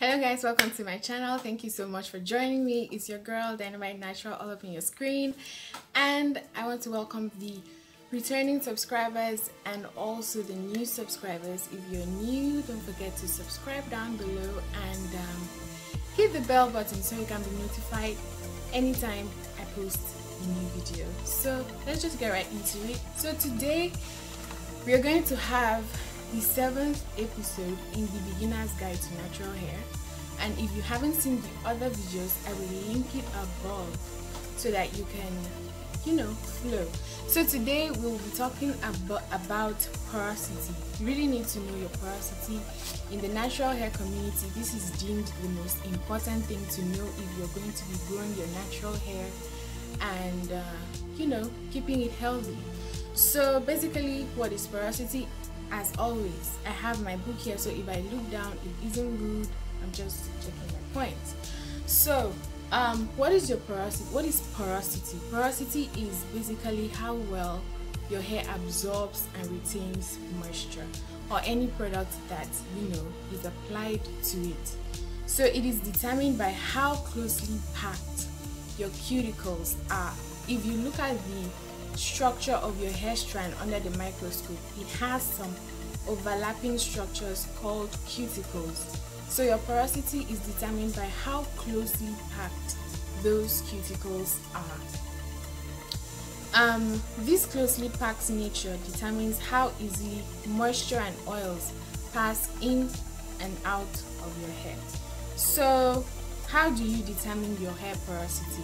Hello guys, welcome to my channel. Thank you so much for joining me. It's your girl Dynamite Natural all up in your screen, and I want to welcome the returning subscribers and also the new subscribers. If you're new, don't forget to subscribe down below and hit the bell button so you can be notified anytime I post a new video. So let's just get right into it. So today we are going to have the 7th episode in the beginner's guide to natural hair, and if you haven't seen the other videos, I will link it above so that you can flow. So today we'll be talking about porosity. You really need to know your porosity. In the natural hair community, this is deemed the most important thing to know if you're going to be growing your natural hair and keeping it healthy. So basically, what is porosity? As always, I have my book here, so if I look down, it isn't rude. I'm just checking my points. So, what is your porosity? What is porosity? Porosity is basically how well your hair absorbs and retains moisture, or any product that is applied to it. So it is determined by how closely packed your cuticles are. If you look at the structure of your hair strand under the microscope, it has some overlapping structures called cuticles. So your porosity is determined by how closely packed those cuticles are. This closely packed nature determines how easily moisture and oils pass in and out of your hair. So how do you determine your hair porosity?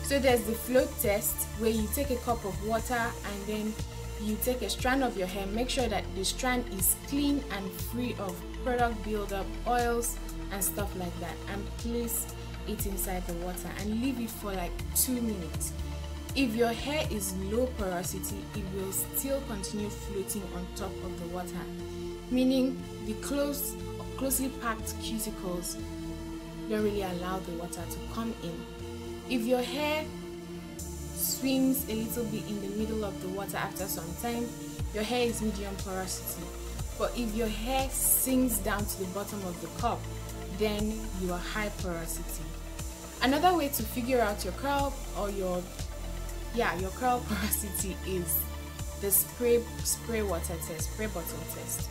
So there's the float test, where you take a cup of water and then you take a strand of your hair, make sure that the strand is clean and free of product buildup, oils and stuff like that, and place it inside the water and leave it for like 2 minutes. If your hair is low porosity, it will still continue floating on top of the water, meaning the closely packed cuticles don't really allow the water to come in. If your hair swims a little bit in the middle of the water after some time, your hair is medium porosity. But if your hair sinks down to the bottom of the cup, then you are high porosity. Another way to figure out your curl or your curl porosity is the spray water test, spray bottle test.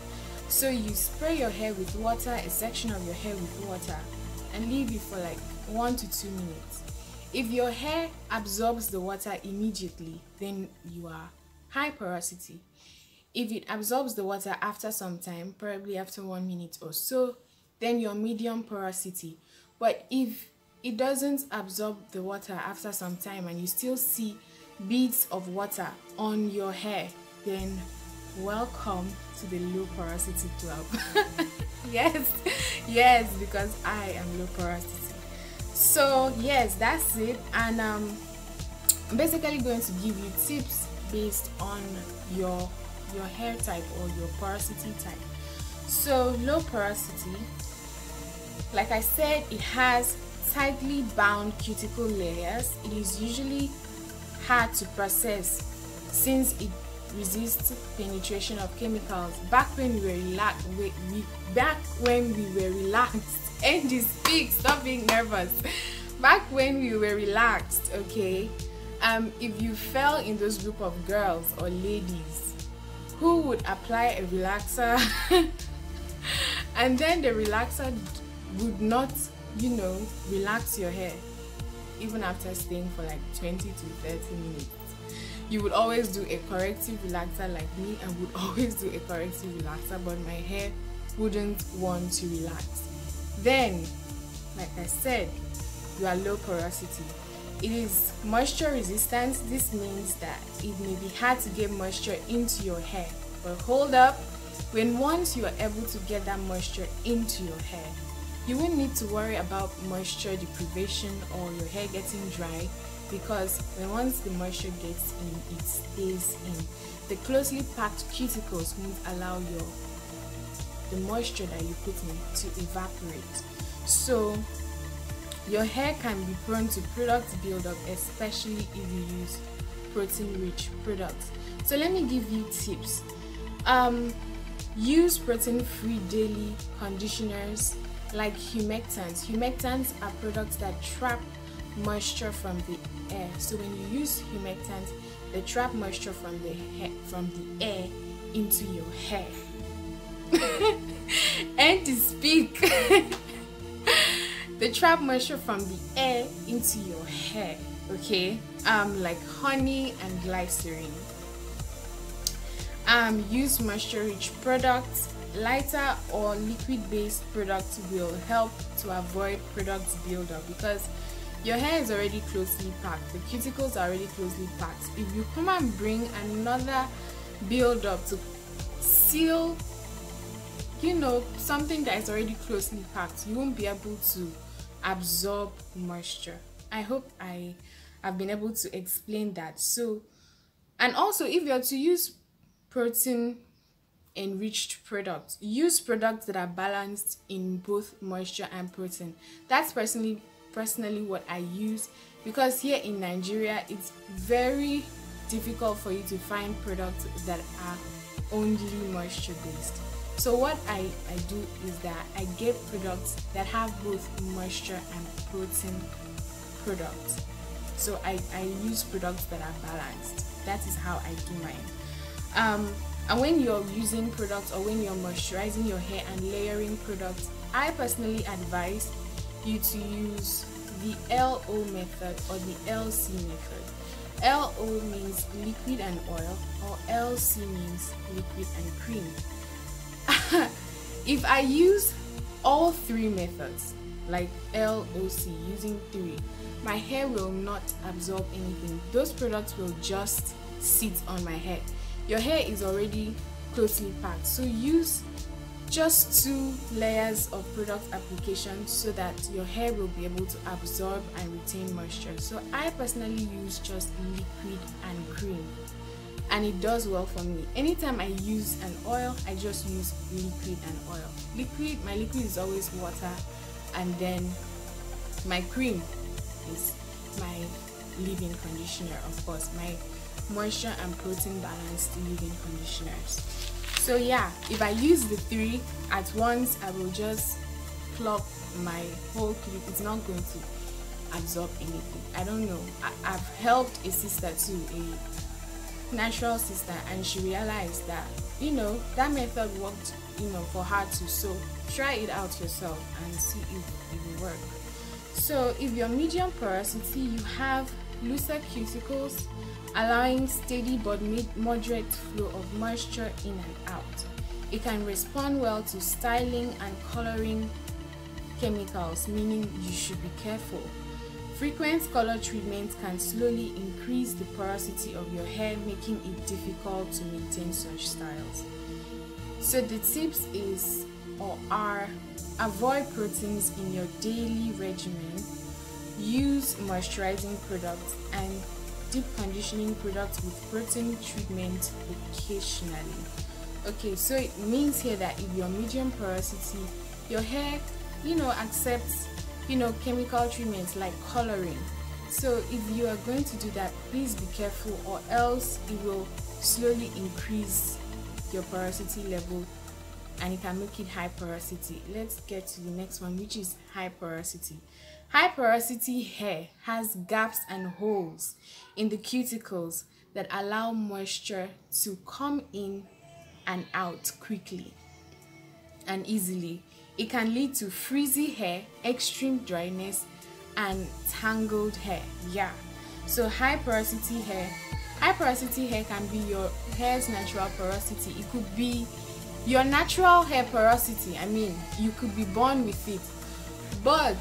So you spray your hair with water, a section of your hair with water, and leave it for like 1 to 2 minutes. If your hair absorbs the water immediately, then you are high porosity. If it absorbs the water after some time, probably after 1 minute or so, then you're medium porosity. But if it doesn't absorb the water after some time and you still see beads of water on your hair, then welcome to the low porosity club. yes, because I am low porosity. So yes, that's it, and I'm basically going to give you tips based on your hair type or your porosity type. So low porosity, like I said, it has tightly bound cuticle layers. It is usually hard to process since it resists penetration of chemicals. Back when we were relaxed, and you speak, stop being nervous. Back when we were relaxed, okay, if you fell in those group of girls or ladies who would apply a relaxer and then the relaxer would not relax your hair even after staying for like 20 to 30 minutes, you would always do a corrective relaxer like me, and would always do a corrective relaxer, but my hair wouldn't want to relax. Then, like I said, you are low porosity. It is moisture resistant. This means that it may be hard to get moisture into your hair. But hold up, once you are able to get that moisture into your hair, you won't need to worry about moisture deprivation or your hair getting dry, because once the moisture gets in, it stays in. The closely packed cuticles won't allow the moisture that you put in to evaporate. So your hair can be prone to product buildup, especially if you use protein-rich products. So let me give you tips. Use protein-free daily conditioners like humectants. Humectants are products that trap moisture from the air. So when you use humectants, they trap moisture from the air into your hair. And to speak. They trap moisture from the air into your hair. Okay, like honey and glycerin. Use moisture-rich products. Lighter or liquid-based products will help to avoid product buildup because your hair is already closely packed. The cuticles are already closely packed. If you come and bring another buildup to seal, something that is already closely packed, you won't be able to absorb moisture. I hope I have been able to explain that. So, and also if you're to use protein enriched products, use products that are balanced in both moisture and protein. That's personally what I use, because here in Nigeria it's very difficult for you to find products that are only moisture based. So what I do is that I get products that have both moisture and protein products. So I use products that are balanced. That is how I do mine. And when you're using products or when you're moisturizing your hair and layering products, I personally advise you to use the LO method or the LC method. LO means liquid and oil, or LC means liquid and cream. If I use all three methods, like LOC, using three, my hair will not absorb anything. Those products will just sit on my hair. Your hair is already closely packed, so use just 2 layers of product application so that your hair will be able to absorb and retain moisture. So I personally use just liquid and cream, and it does well for me. Anytime I use an oil, I just use liquid and oil. My liquid is always water, and then my cream is my leave-in conditioner, of course, my moisture and protein balanced leave-in conditioners. So yeah, if I use the 3 at once, I will just plop my whole clip. It's not going to absorb anything. I don't know. I've helped a sister too, a natural sister, and she realized that that method worked for her too. So try it out yourself and see if it will work. So if you're medium porosity, you have looser cuticles, allowing steady but moderate flow of moisture in and out. It can respond well to styling and coloring chemicals, meaning you should be careful. Frequent color treatments can slowly increase the porosity of your hair, making it difficult to maintain such styles. So the tips are avoid proteins in your daily regimen, use moisturizing products, and deep conditioning products with protein treatment occasionally. Okay, so it means here that if you're medium porosity, your hair accepts chemical treatments like coloring. So if you are going to do that, please be careful, or else it will slowly increase your porosity level and it can make it high porosity. Let's get to the next one, which is high porosity. High porosity hair has gaps and holes in the cuticles that allow moisture to come in and out quickly and easily. It can lead to frizzy hair, extreme dryness, and tangled hair. Yeah. So high porosity hair can be your hair's natural porosity. It could be your natural hair porosity. I mean, you could be born with it, but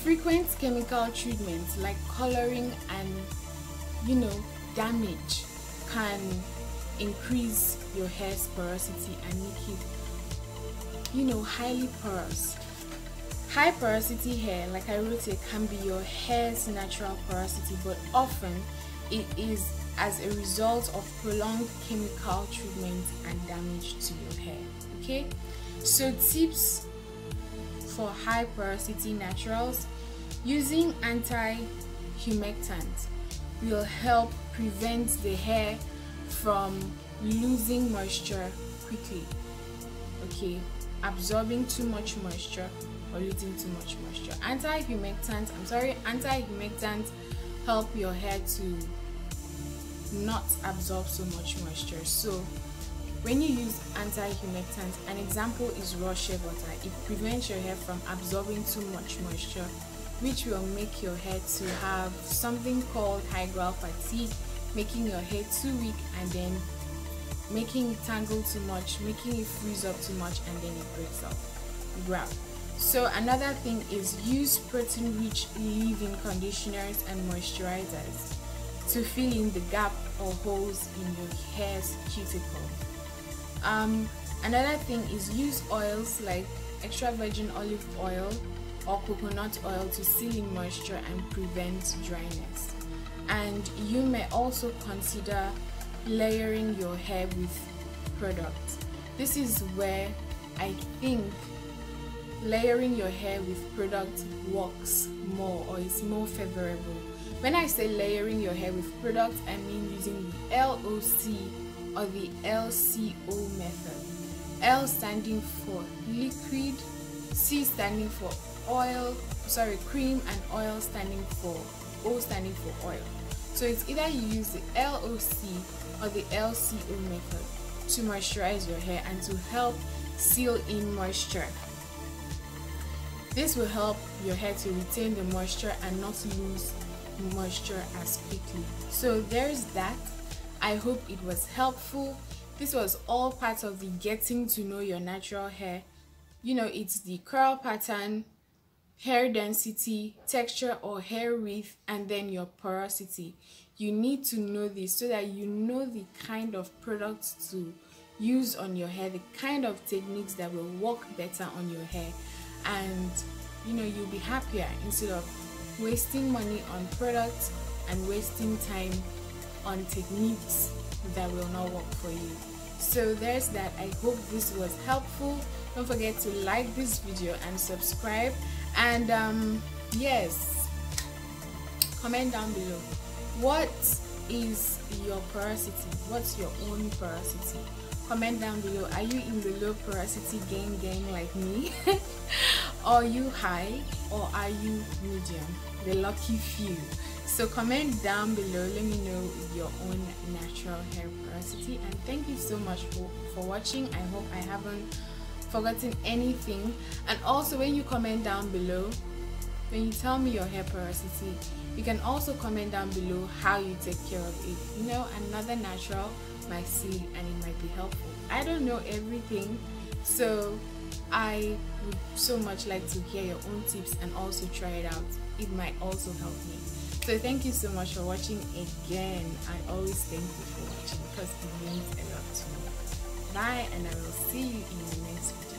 frequent chemical treatments like coloring and damage can increase your hair's porosity and make it highly porous. High porosity hair, like I wrote, it can be your hair's natural porosity, but often it is as a result of prolonged chemical treatment and damage to your hair. Okay, so tips for high porosity naturals: using anti-humectant will help prevent the hair from losing moisture quickly. Okay, absorbing too much moisture or losing too much moisture. Anti-humectants help your hair to not absorb so much moisture. So when you use anti-humectants, an example is raw shea butter. It prevents your hair from absorbing too much moisture, which will make your hair to have something called hydral fatigue, making your hair too weak and then making it tangle too much, making it freeze up too much, and then it breaks off. So another thing is use protein-rich leave-in conditioners and moisturizers to fill in the gap or holes in your hair's cuticle. Another thing is use oils like extra virgin olive oil or coconut oil to seal in moisture and prevent dryness. And you may also consider layering your hair with products. This is where I think layering your hair with products works more, or is more favorable. When I say layering your hair with products, I mean using the LOC or the LCO method. L standing for liquid, C standing for cream, and oil standing for oil. So it's either you use the LOC or the LCO method to moisturize your hair and to help seal in moisture. This will help your hair to retain the moisture and not lose moisture as quickly. So there's that. I hope it was helpful. This was all part of the getting to know your natural hair. You know, it's the curl pattern, hair density, texture or hair width, and then your porosity. You need to know this so that you know the kind of products to use on your hair, the kind of techniques that will work better on your hair, and you know, you'll be happier instead of wasting money on products and wasting time on techniques that will not work for you. So there's that. I hope this was helpful. Don't forget to like this video and subscribe, and yes, comment down below, what is your porosity? What's your own porosity? Comment down below. Are you in the low porosity gang like me? Are you high, or are you medium? The lucky few. So comment down below, let me know your own natural hair porosity, and thank you so much for watching. I hope I haven't forgotten anything. And also, when you comment down below, when you tell me your hair porosity, you can also comment down below how you take care of it. You know, another natural might see and it might be helpful. I don't know everything, so I would so much like to hear your own tips and also try it out. It might also help me. So thank you so much for watching again. I always thank you for watching because it means a lot to me. Bye, and I will see you in the next video.